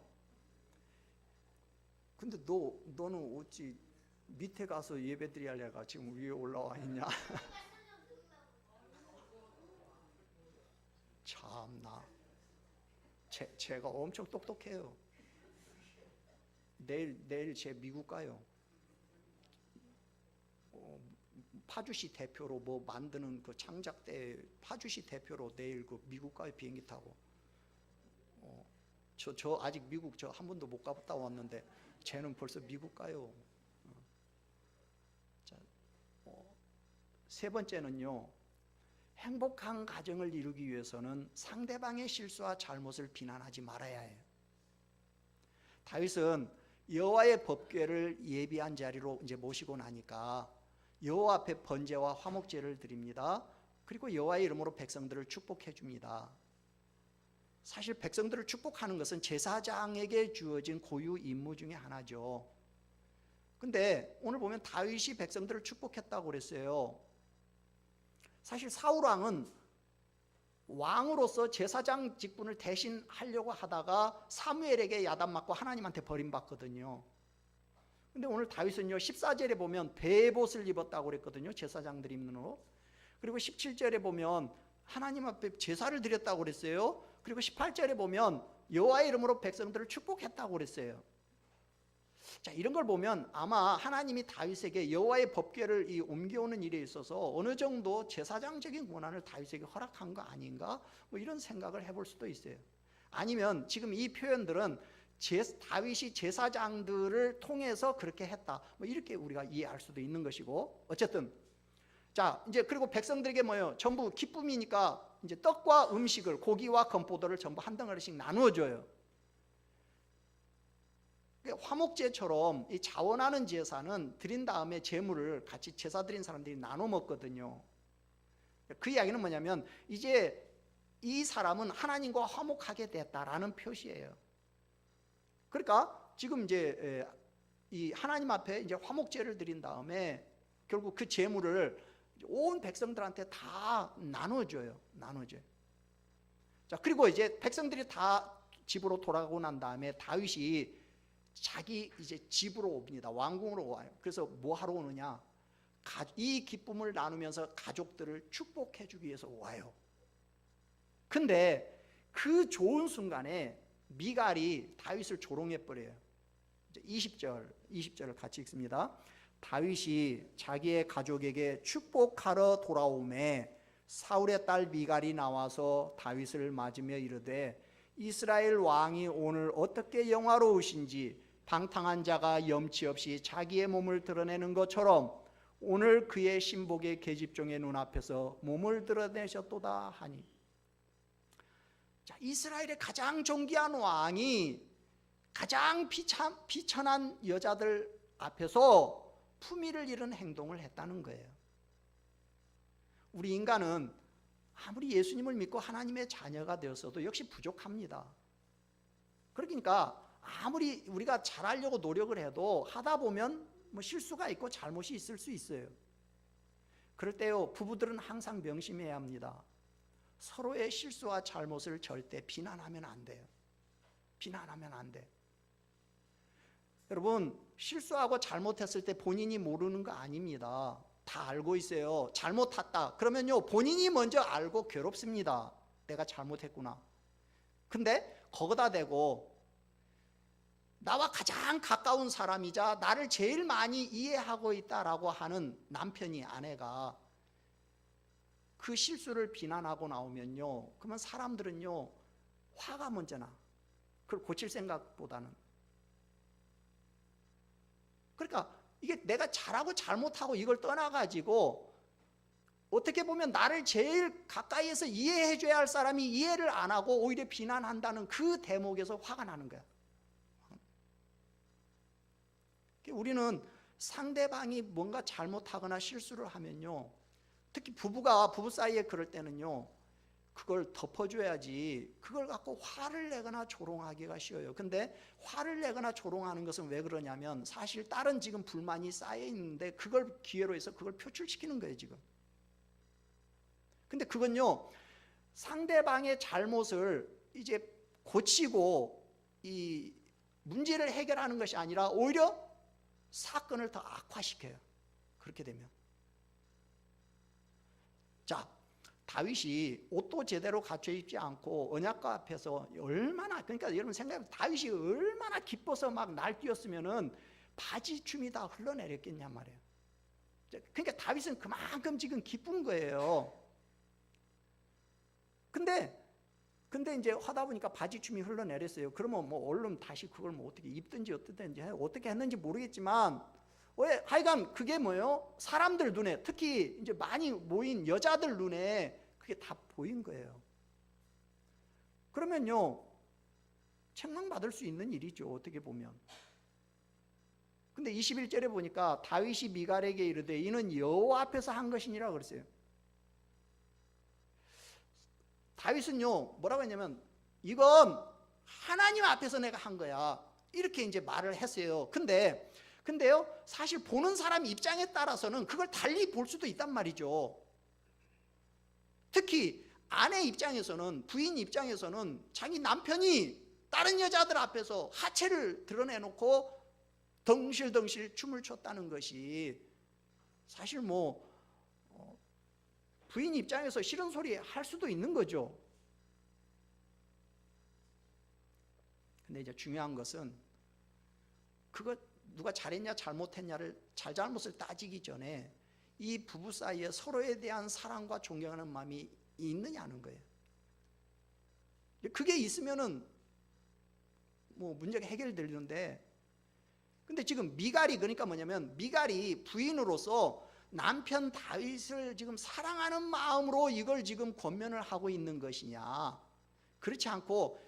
근데 너는 어찌 밑에 가서 예배드려야 하려가 지금 위에 올라와 있냐? 참나, 제가 엄청 똑똑해요. 내일 제 미국 가요. 파주시 대표로 뭐 만드는 그 창작대 파주시 대표로 내일 그 미국 가요. 비행기 타고. 저 아직 미국 한 번도 못 가봤다 왔는데 쟤는 벌써 미국 가요. 자, 세 번째는요, 행복한 가정을 이루기 위해서는 상대방의 실수와 잘못을 비난하지 말아야 해요. 다윗은 여호와의 법궤를 예비한 자리로 이제 모시고 나니까 여호와 앞에 번제와 화목제를 드립니다. 그리고 여호와의 이름으로 백성들을 축복해 줍니다. 사실 백성들을 축복하는 것은 제사장에게 주어진 고유 임무 중에 하나죠. 근데 오늘 보면 다윗이 백성들을 축복했다고 그랬어요. 사실 사울왕은 왕으로서 제사장 직분을 대신 하려고 하다가 사무엘에게 야단맞고 하나님한테 버림받거든요. 근데 오늘 다윗은요, 14절에 보면 베봇을 입었다고 그랬거든요. 제사장들이 입는 옷. 그리고 17절에 보면 하나님 앞에 제사를 드렸다고 그랬어요. 그리고 18절에 보면 여호와의 이름으로 백성들을 축복했다고 그랬어요. 자, 이런 걸 보면 아마 하나님이 다윗에게 여호와의 법궤를 옮겨오는 일에 있어서 어느 정도 제사장적인 권한을 다윗에게 허락한 거 아닌가? 뭐 이런 생각을 해볼 수도 있어요. 아니면 지금 이 표현들은 다윗이 제사장들을 통해서 그렇게 했다. 뭐 이렇게 우리가 이해할 수도 있는 것이고, 어쨌든 자 이제 그리고 백성들에게 뭐예요? 전부 기쁨이니까 이제 떡과 음식을, 고기와 건포도를 전부 한 덩어리씩 나누어 줘요. 화목제처럼 이 자원하는 제사는 드린 다음에 제물을 같이 제사 드린 사람들이 나눠 먹거든요. 그 이야기는 뭐냐면 이제 이 사람은 하나님과 화목하게 됐다라는 표시예요. 그러니까 지금 이제 이 하나님 앞에 이제 화목제를 드린 다음에 결국 그 제물을 온 백성들한테 다 나눠줘요. 자, 그리고 이제 백성들이 다 집으로 돌아가고 난 다음에 다윗이 자기 이제 집으로 옵니다. 왕궁으로 와요. 그래서 뭐 하러 오느냐? 이 기쁨을 나누면서 가족들을 축복해 주기 위해서 와요. 근데 그 좋은 순간에 미갈이 다윗을 조롱해 버려요. 20절을 같이 읽습니다. 다윗이 자기의 가족에게 축복하러 돌아오매 사울의 딸 미갈이 나와서 다윗을 맞으며 이르되 이스라엘 왕이 오늘 어떻게 영화로우신지 방탕한 자가 염치 없이 자기의 몸을 드러내는 것처럼 오늘 그의 신복의 계집종의 눈앞에서 몸을 드러내셨도다 하니. 자, 이스라엘의 가장 존귀한 왕이 가장 비천한 여자들 앞에서 품위를 잃은 행동을 했다는 거예요. 우리 인간은 아무리 예수님을 믿고 하나님의 자녀가 되었어도 역시 부족합니다. 그러니까 아무리 우리가 잘하려고 노력을 해도 하다 보면 뭐 실수가 있고 잘못이 있을 수 있어요. 그럴 때요, 부부들은 항상 명심해야 합니다. 서로의 실수와 잘못을 절대 비난하면 안 돼요. 비난하면 안 돼. 여러분, 실수하고 잘못했을 때 본인이 모르는 거 아닙니다. 다 알고 있어요. 잘못했다 그러면요, 본인이 먼저 알고 괴롭습니다. 내가 잘못했구나. 근데 거기다 대고 나와 가장 가까운 사람이자 나를 제일 많이 이해하고 있다라고 하는 남편이, 아내가 그 실수를 비난하고 나오면요, 그러면 사람들은요 화가 먼저 나. 그걸 고칠 생각보다는. 그러니까 이게 내가 잘하고 잘못하고 이걸 떠나가지고 어떻게 보면 나를 제일 가까이에서 이해해 줘야 할 사람이 이해를 안 하고 오히려 비난한다는 그 대목에서 화가 나는 거야. 우리는 상대방이 뭔가 잘못하거나 실수를 하면요, 특히 부부 사이에 그럴 때는요, 그걸 덮어줘야지 그걸 갖고 화를 내거나 조롱하기가 쉬워요. 근데 화를 내거나 조롱하는 것은 왜 그러냐면 사실 다른 지금 불만이 쌓여 있는데 그걸 기회로 해서 그걸 표출시키는 거예요 지금. 근데 그건요, 상대방의 잘못을 이제 고치고 이 문제를 해결하는 것이 아니라 오히려 사건을 더 악화시켜요. 그렇게 되면. 자, 다윗이 옷도 제대로 갖춰 입지 않고 언약궤 앞에서 얼마나, 그러니까 여러분 생각해보면 다윗이 얼마나 기뻐서 막 날뛰었으면은 바지춤이 다 흘러내렸겠냐 말이에요. 그러니까 다윗은 그만큼 지금 기쁜 거예요. 근데 이제 하다 보니까 바지춤이 흘러내렸어요. 그러면 뭐 얼른 다시 그걸 뭐 어떻게 입든지 어떻게 했는지 모르겠지만 왜 하여간 그게 뭐예요? 사람들 눈에, 특히 이제 많이 모인 여자들 눈에 그게 다 보인 거예요. 그러면요, 책망받을 수 있는 일이죠, 어떻게 보면. 근데 21절에 보니까 다윗이 미갈에게 이르되 이는 여호와 앞에서 한 것이니라 그랬어요. 다윗은요 뭐라고 했냐면 이건 하나님 앞에서 내가 한 거야, 이렇게 이제 말을 했어요. 근데요 사실 보는 사람 입장에 따라서는 그걸 달리 볼 수도 있단 말이죠. 특히 아내 입장에서는, 부인 입장에서는 자기 남편이 다른 여자들 앞에서 하체를 드러내놓고 덩실덩실 춤을 췄다는 것이 사실 뭐 부인 입장에서 싫은 소리 할 수도 있는 거죠. 근데 이제 중요한 것은 그거 누가 잘했냐 잘못했냐를, 잘잘못을 따지기 전에 이 부부 사이에 서로에 대한 사랑과 존경하는 마음이 있느냐는 거예요. 그게 있으면은 뭐 문제가 해결되는데, 근데 지금 미갈이, 그러니까 뭐냐면 미갈이 부인으로서 남편 다윗을 지금 사랑하는 마음으로 이걸 지금 권면을 하고 있는 것이냐, 그렇지 않고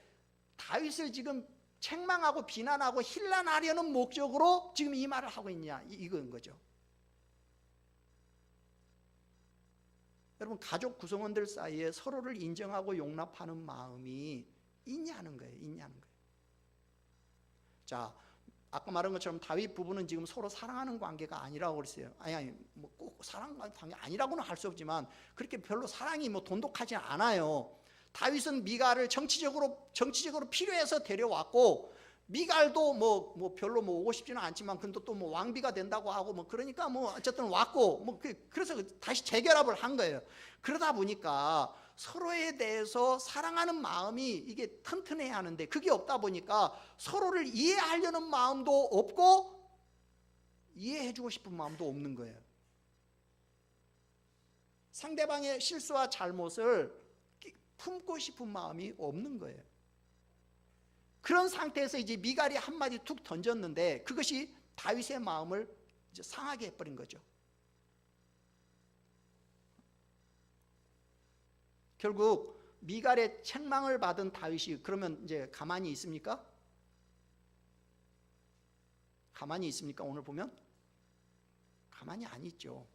다윗을 지금 책망하고 비난하고 힐난하려는 목적으로 지금 이 말을 하고 있냐, 이건 거죠. 여러분, 가족 구성원들 사이에 서로를 인정하고 용납하는 마음이 있냐는 거예요. 자, 아까 말한 것처럼 다윗 부부는 지금 서로 사랑하는 관계가 아니라고 그랬어요. 아니 뭐 꼭 사랑하는 관계 아니라고는 할 수 없지만 그렇게 별로 사랑이 뭐 돈독하지 않아요. 다윗은 미갈을 정치적으로 필요해서 데려왔고, 미갈도 뭐 별로 뭐 오고 싶지는 않지만 근데 또 뭐 왕비가 된다고 하고 뭐 그러니까 뭐 어쨌든 왔고, 뭐 그래서 다시 재결합을 한 거예요. 그러다 보니까 서로에 대해서 사랑하는 마음이 이게 튼튼해야 하는데 그게 없다 보니까 서로를 이해하려는 마음도 없고 이해해주고 싶은 마음도 없는 거예요. 상대방의 실수와 잘못을 품고 싶은 마음이 없는 거예요. 그런 상태에서 이제 미갈이 한마디 툭 던졌는데 그것이 다윗의 마음을 이제 상하게 해버린 거죠. 결국 미갈의 책망을 받은 다윗이 그러면 이제 가만히 있습니까? 가만히 있습니까? 오늘 보면 가만히 안 있죠.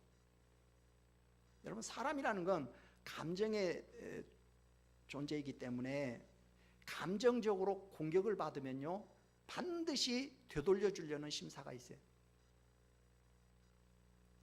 여러분, 사람이라는 건 감정의 존재이기 때문에 감정적으로 공격을 받으면요 반드시 되돌려 주려는 심사가 있어요.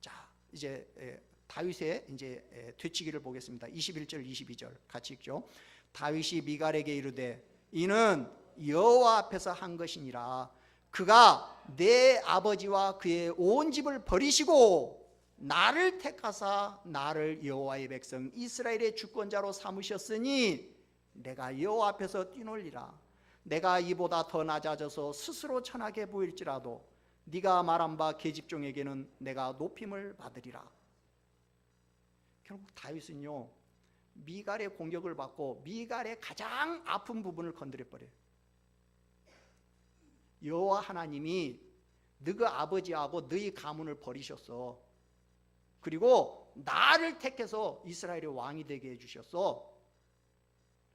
자, 이제 다윗의 이제 되치기를 보겠습니다. 21절 22절 같이 읽죠. 다윗이 미갈에게 이르되 이는 여호와 앞에서 한 것이니라. 그가 내 아버지와 그의 온 집을 버리시고 나를 택하사 나를 여호와의 백성 이스라엘의 주권자로 삼으셨으니 내가 여호와 앞에서 뛰놀리라. 내가 이보다 더 낮아져서 스스로 천하게 보일지라도 네가 말한 바 계집종에게는 내가 높임을 받으리라. 결국 다윗은요 미갈의 공격을 받고 미갈의 가장 아픈 부분을 건드려 버려요. 여호와 하나님이 너희 아버지하고 너희 가문을 버리셨어. 그리고 나를 택해서 이스라엘의 왕이 되게 해주셨어.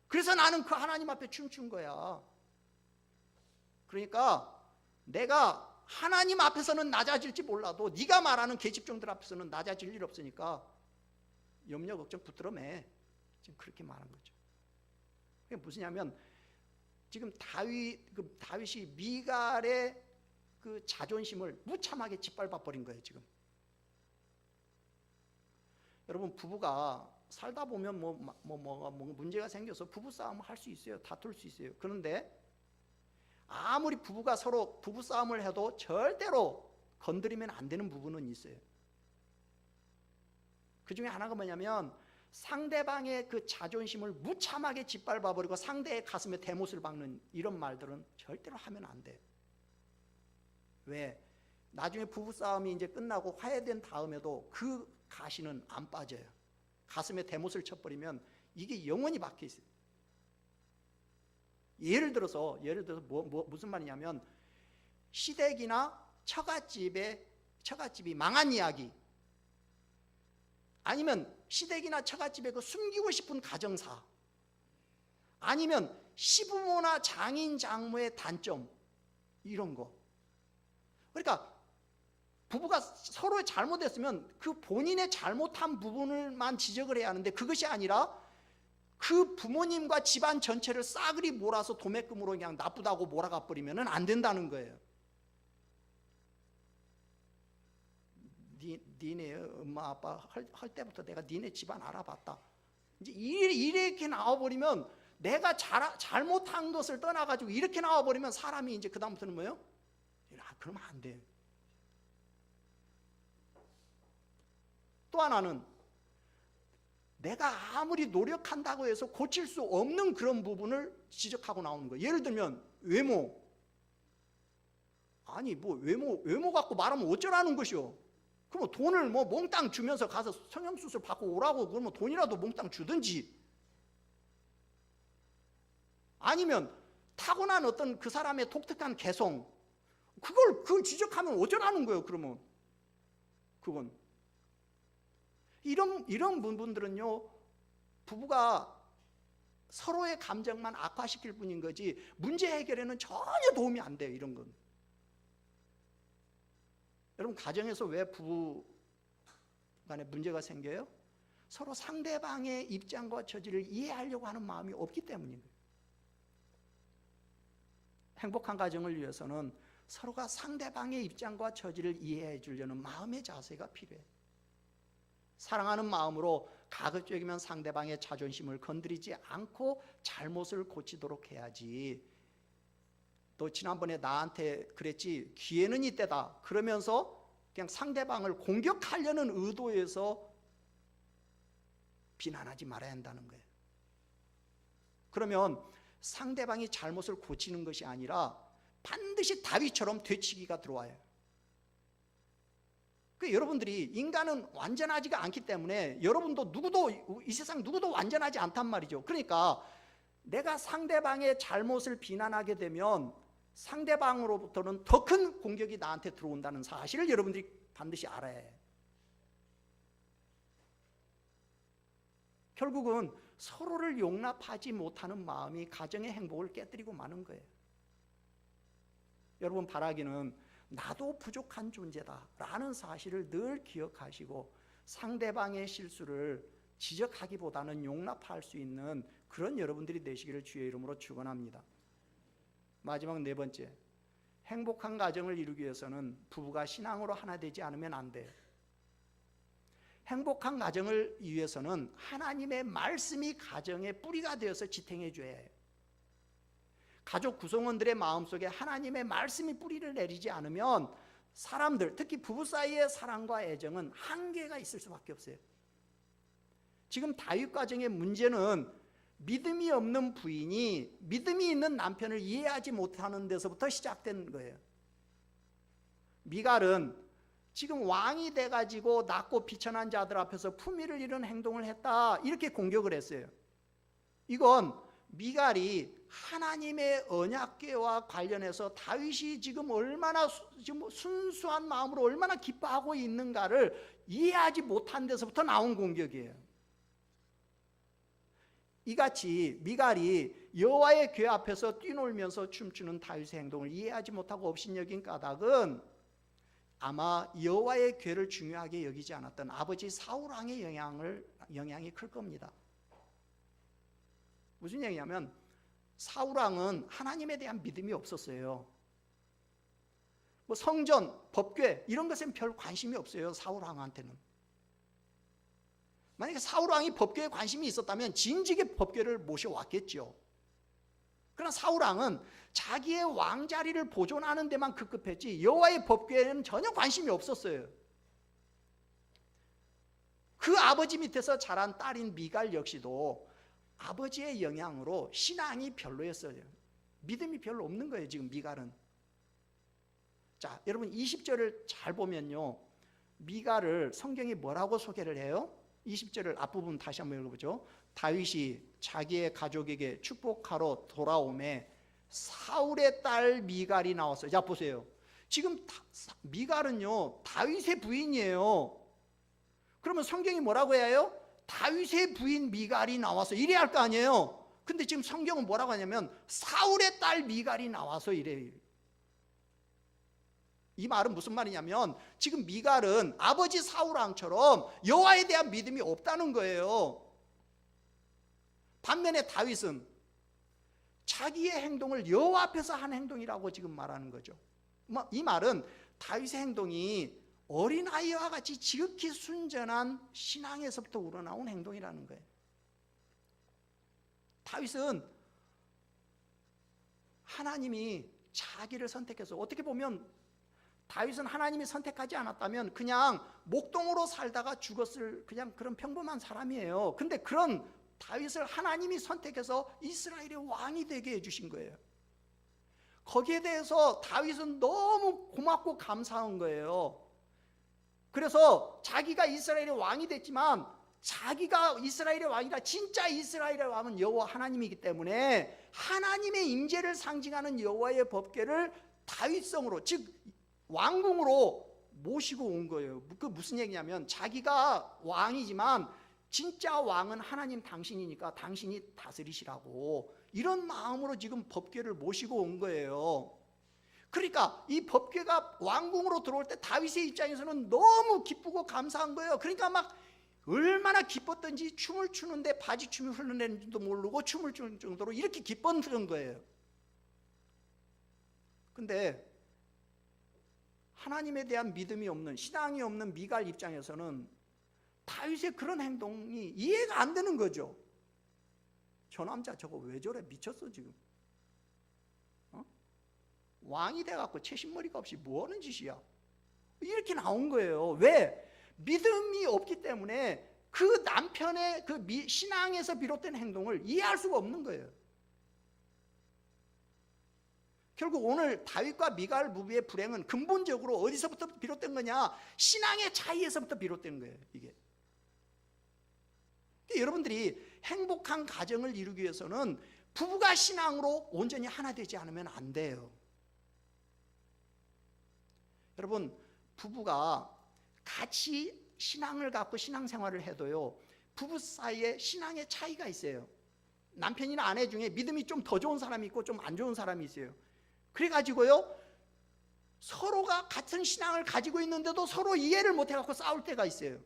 그래서 나는 그 하나님 앞에 춤춘 거야. 그러니까 내가 하나님 앞에서는 낮아질지 몰라도 네가 말하는 계집종들 앞에서는 낮아질 일 없으니까 염려 걱정 붙들어 매. 지금 그렇게 말한 거죠. 그게 무엇이냐면 지금 다윗이 미갈의 그 자존심을 무참하게 짓밟아 버린 거예요. 지금 여러분, 부부가 살다 보면 뭐가 문제가 생겨서 부부싸움을 할 수 있어요. 다툴 수 있어요. 그런데 아무리 부부가 서로 부부싸움을 해도 절대로 건드리면 안 되는 부분은 있어요. 그 중에 하나가 뭐냐면 상대방의 그 자존심을 무참하게 짓밟아 버리고 상대의 가슴에 대못을 박는 이런 말들은 절대로 하면 안 돼. 왜? 나중에 부부싸움이 이제 끝나고 화해된 다음에도 그 가시는 안 빠져요. 가슴에 대못을 쳐버리면 이게 영원히 박혀 있어요. 예를 들어서 무슨 말이냐면 시댁이나 처갓집이 망한 이야기, 아니면 시댁이나 처갓집의 그 숨기고 싶은 가정사, 아니면 시부모나 장인 장모의 단점, 이런 거. 그러니까 부부가 서로 잘못했으면 그 본인의 잘못한 부분을만 지적을 해야 하는데 그것이 아니라 그 부모님과 집안 전체를 싸그리 몰아서 도매금으로 그냥 나쁘다고 몰아가 버리면 안 된다는 거예요. 니네 엄마 아빠 할 때부터 내가 니네 집안 알아봤다. 이제 이렇게 나와버리면 내가 잘못한 것을 떠나가지고 이렇게 나와버리면 사람이 이제 그 다음부터는 뭐예요? 그러면 안 돼요. 또 하나는 내가 아무리 노력한다고 해서 고칠 수 없는 그런 부분을 지적하고 나오는 거예요. 예를 들면 외모. 아니 뭐 외모 갖고 말하면 어쩌라는 것이요. 그럼 돈을 뭐 몽땅 주면서 가서 성형수술 받고 오라고 그러면 돈이라도 몽땅 주든지, 아니면 타고난 어떤 그 사람의 독특한 개성, 그걸 지적하면 어쩌라는 거예요. 그러면 그건 이런 부분들은요, 부부가 서로의 감정만 악화시킬 뿐인 거지 문제 해결에는 전혀 도움이 안 돼요. 이런 건. 여러분, 가정에서 왜 부부 간에 문제가 생겨요? 서로 상대방의 입장과 처지를 이해하려고 하는 마음이 없기 때문인 거예요. 행복한 가정을 위해서는 서로가 상대방의 입장과 처지를 이해해 주려는 마음의 자세가 필요해요. 사랑하는 마음으로 가급적이면 상대방의 자존심을 건드리지 않고 잘못을 고치도록 해야지. 너 지난번에 나한테 그랬지, 기회는 이때다 그러면서 그냥 상대방을 공격하려는 의도에서 비난하지 말아야 한다는 거예요. 그러면 상대방이 잘못을 고치는 것이 아니라 반드시 다윗처럼 되치기가 들어와요. 여러분들이, 인간은 완전하지가 않기 때문에 여러분도 이 세상 누구도 완전하지 않단 말이죠. 그러니까 내가 상대방의 잘못을 비난하게 되면 상대방으로부터는 더 큰 공격이 나한테 들어온다는 사실을 여러분들이 반드시 알아야 해요. 결국은 서로를 용납하지 못하는 마음이 가정의 행복을 깨뜨리고 마는 거예요. 여러분, 바라기는 나도 부족한 존재다 라는 사실을 늘 기억하시고 상대방의 실수를 지적하기보다는 용납할 수 있는 그런 여러분들이 되시기를 주의 이름으로 축원합니다. 마지막 네 번째, 행복한 가정을 이루기 위해서는 부부가 신앙으로 하나 되지 않으면 안 돼요. 행복한 가정을 위해서는 하나님의 말씀이 가정의 뿌리가 되어서 지탱해 줘야 해요. 가족 구성원들의 마음속에 하나님의 말씀이 뿌리를 내리지 않으면 사람들, 특히 부부 사이의 사랑과 애정은 한계가 있을 수밖에 없어요. 지금 다윗 가정의 문제는 믿음이 없는 부인이 믿음이 있는 남편을 이해하지 못하는 데서부터 시작된 거예요. 미갈은 지금 왕이 돼가지고 낮고 비천한 자들 앞에서 품위를 잃은 행동을 했다, 이렇게 공격을 했어요. 이건 미갈이 하나님의 언약궤와 관련해서 다윗이 지금 얼마나 지금 순수한 마음으로 얼마나 기뻐하고 있는가를 이해하지 못한 데서부터 나온 공격이에요. 이같이 미갈이 여호와의 궤 앞에서 뛰놀면서 춤추는 다윗의 행동을 이해하지 못하고 업신여긴 까닭은 아마 여호와의 궤를 중요하게 여기지 않았던 아버지 사울 왕의 영향이 클 겁니다. 무슨 얘기냐면 사울 왕은 하나님에 대한 믿음이 없었어요. 뭐 성전, 법궤 이런 것엔 별 관심이 없어요. 사울 왕한테는. 만약에 사울 왕이 법궤에 관심이 있었다면 진즉에 법궤를 모셔왔겠죠. 그러나 사울 왕은 자기의 왕자리를 보존하는 데만 급급했지 여호와의 법궤에는 전혀 관심이 없었어요. 그 아버지 밑에서 자란 딸인 미갈 역시도 아버지의 영향으로 신앙이 별로였어요. 믿음이 별로 없는 거예요. 지금 미갈은. 자, 여러분 20절을 잘 보면요, 미갈을 성경이 뭐라고 소개를 해요? 20절을 앞부분 다시 한번 읽어보죠. 다윗이 자기의 가족에게 축복하러 돌아오매 사울의 딸 미갈이 나왔어요. 자, 보세요. 지금 미갈은요 다윗의 부인이에요. 그러면 성경이 뭐라고 해요? 다윗의 부인 미갈이 나와서 이래야 할 거 아니에요. 근데 지금 성경은 뭐라고 하냐면 사울의 딸 미갈이 나와서 이래요. 이 말은 무슨 말이냐면 지금 미갈은 아버지 사울 왕처럼 여호와에 대한 믿음이 없다는 거예요. 반면에 다윗은 자기의 행동을 여호와 앞에서 한 행동이라고 지금 말하는 거죠. 이 말은 다윗의 행동이 어린아이와 같이 지극히 순전한 신앙에서부터 우러나온 행동이라는 거예요. 다윗은 하나님이 자기를 선택해서, 어떻게 보면 다윗은 하나님이 선택하지 않았다면 그냥 목동으로 살다가 죽었을 그냥 그런 평범한 사람이에요. 근데 그런 다윗을 하나님이 선택해서 이스라엘의 왕이 되게 해주신 거예요. 거기에 대해서 다윗은 너무 고맙고 감사한 거예요. 그래서 자기가 이스라엘의 왕이 됐지만 자기가 이스라엘의 왕이라 진짜 이스라엘의 왕은 여호와 하나님이기 때문에 하나님의 임재를 상징하는 여호와의 법궤를 다윗성으로, 즉 왕궁으로 모시고 온 거예요. 그 무슨 얘기냐면 자기가 왕이지만 진짜 왕은 하나님 당신이니까 당신이 다스리시라고, 이런 마음으로 지금 법궤를 모시고 온 거예요. 그러니까 이 법궤가 왕궁으로 들어올 때 다윗의 입장에서는 너무 기쁘고 감사한 거예요. 그러니까 막 얼마나 기뻤던지 춤을 추는데 바지춤이 흘러내는지도 모르고 춤을 추는 정도로 이렇게 기뻤던 거예요. 근데 하나님에 대한 믿음이 없는, 신앙이 없는 미갈 입장에서는 다윗의 그런 행동이 이해가 안 되는 거죠. 저 남자 저거 왜 저래, 미쳤어 지금. 왕이 돼갖고 채신머리가 없이 뭐하는 짓이야, 이렇게 나온 거예요. 왜? 믿음이 없기 때문에 그 남편의 그 신앙에서 비롯된 행동을 이해할 수가 없는 거예요. 결국 오늘 다윗과 미갈 부부의 불행은 근본적으로 어디서부터 비롯된 거냐? 신앙의 차이에서부터 비롯된 거예요. 이게 여러분들이 행복한 가정을 이루기 위해서는 부부가 신앙으로 온전히 하나 되지 않으면 안 돼요. 여러분, 부부가 같이 신앙을 갖고 신앙생활을 해도요, 부부 사이에 신앙의 차이가 있어요. 남편이나 아내 중에 믿음이 좀 더 좋은 사람이 있고 좀 안 좋은 사람이 있어요. 그래가지고요, 서로가 같은 신앙을 가지고 있는데도 서로 이해를 못해갖고 싸울 때가 있어요.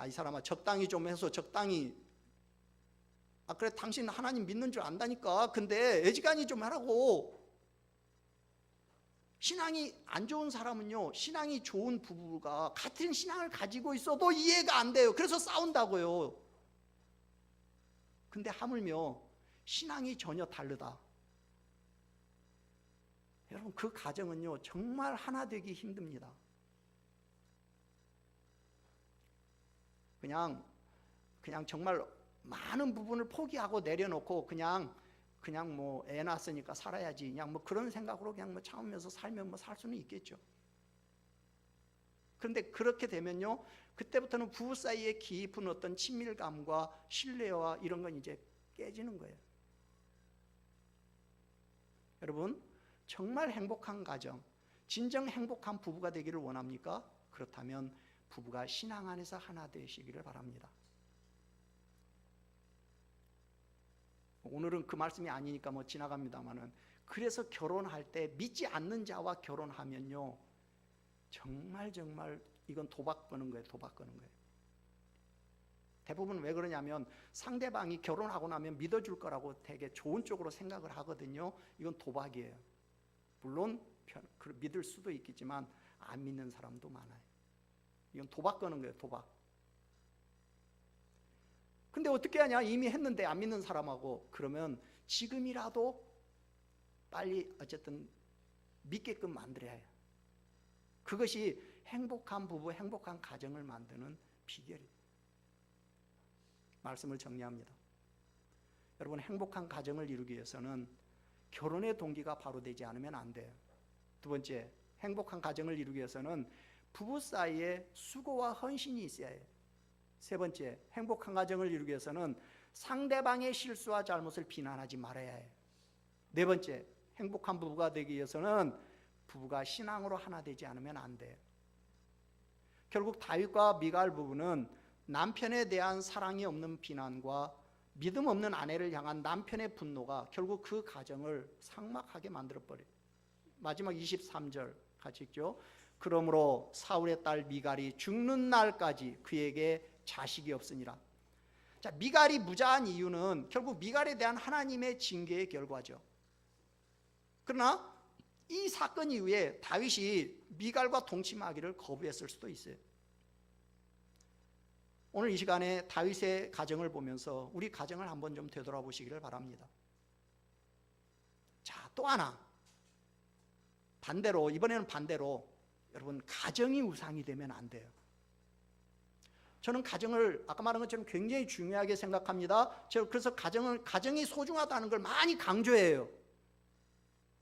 이 사람아 적당히 좀 해서 적당히, 그래 당신 하나님 믿는 줄 안다니까, 근데 애지간히 좀 하라고. 신앙이 안 좋은 사람은요, 신앙이 좋은 부부가 같은 신앙을 가지고 있어도 이해가 안 돼요. 그래서 싸운다고요. 근데 하물며 신앙이 전혀 다르다, 여러분 그 가정은요 정말 하나 되기 힘듭니다. 그냥 정말 많은 부분을 포기하고 내려놓고 그냥 뭐 애 낳았으니까 살아야지, 그냥 뭐 그런 생각으로 그냥 뭐 참으면서 살면 뭐 살 수는 있겠죠. 그런데 그렇게 되면요, 그때부터는 부부 사이의 깊은 어떤 친밀감과 신뢰와 이런 건 이제 깨지는 거예요. 여러분, 정말 행복한 가정, 진정 행복한 부부가 되기를 원합니까? 그렇다면 부부가 신앙 안에서 하나 되시기를 바랍니다. 오늘은 그 말씀이 아니니까 뭐 지나갑니다만은, 그래서 결혼할 때 믿지 않는 자와 결혼하면요 정말 이건 도박 거는 거예요. 도박 거는 거예요. 대부분 왜 그러냐면 상대방이 결혼하고 나면 믿어줄 거라고 되게 좋은 쪽으로 생각을 하거든요. 이건 도박이에요. 물론 믿을 수도 있겠지만 안 믿는 사람도 많아요. 이건 도박 거는 거예요. 도박. 근데 어떻게 하냐? 이미 했는데 안 믿는 사람하고. 그러면 지금이라도 빨리 어쨌든 믿게끔 만들어야 해요. 그것이 행복한 부부, 행복한 가정을 만드는 비결이에요. 말씀을 정리합니다. 여러분, 행복한 가정을 이루기 위해서는 결혼의 동기가 바로 되지 않으면 안 돼요. 두 번째, 행복한 가정을 이루기 위해서는 부부 사이에 수고와 헌신이 있어야 해요. 세 번째, 행복한 가정을 이루기 위해서는 상대방의 실수와 잘못을 비난하지 말아야 해요. 네 번째, 행복한 부부가 되기 위해서는 부부가 신앙으로 하나 되지 않으면 안 돼요. 결국 다윗과 미갈 부부는 남편에 대한 사랑이 없는 비난과 믿음 없는 아내를 향한 남편의 분노가 결국 그 가정을 삭막하게 만들어버려요. 마지막 23절 같이 읽죠. 그러므로 사울의 딸 미갈이 죽는 날까지 그에게 자식이 없으니라. 자, 미갈이 무자한 이유는 결국 미갈에 대한 하나님의 징계의 결과죠. 그러나 이 사건 이후에 다윗이 미갈과 동침하기를 거부했을 수도 있어요. 오늘 이 시간에 다윗의 가정을 보면서 우리 가정을 한번 좀 되돌아보시기를 바랍니다. 자, 또 하나 반대로, 이번에는 반대로 여러분, 가정이 우상이 되면 안 돼요. 저는 가정을 아까 말한 것처럼 굉장히 중요하게 생각합니다. 그래서 가정이 소중하다는 걸 많이 강조해요.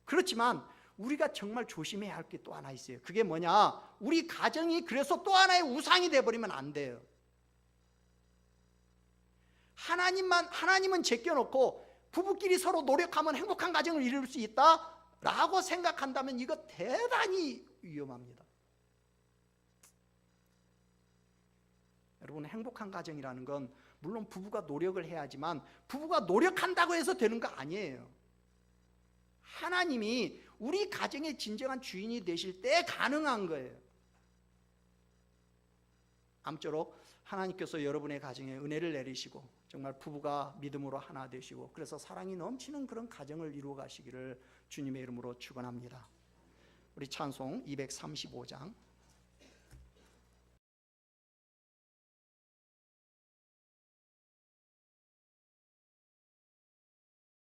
그렇지만 우리가 정말 조심해야 할 게 또 하나 있어요. 그게 뭐냐? 우리 가정이 그래서 또 하나의 우상이 되어버리면 안 돼요. 하나님은 제껴놓고 부부끼리 서로 노력하면 행복한 가정을 이룰 수 있다라고 생각한다면 이거 대단히 위험합니다. 여러분, 행복한 가정이라는 건 물론 부부가 노력을 해야지만 부부가 노력한다고 해서 되는 거 아니에요. 하나님이 우리 가정의 진정한 주인이 되실 때 가능한 거예요. 아무쪼록 하나님께서 여러분의 가정에 은혜를 내리시고 정말 부부가 믿음으로 하나 되시고 그래서 사랑이 넘치는 그런 가정을 이루어 가시기를 주님의 이름으로 축원합니다. 우리 찬송 235장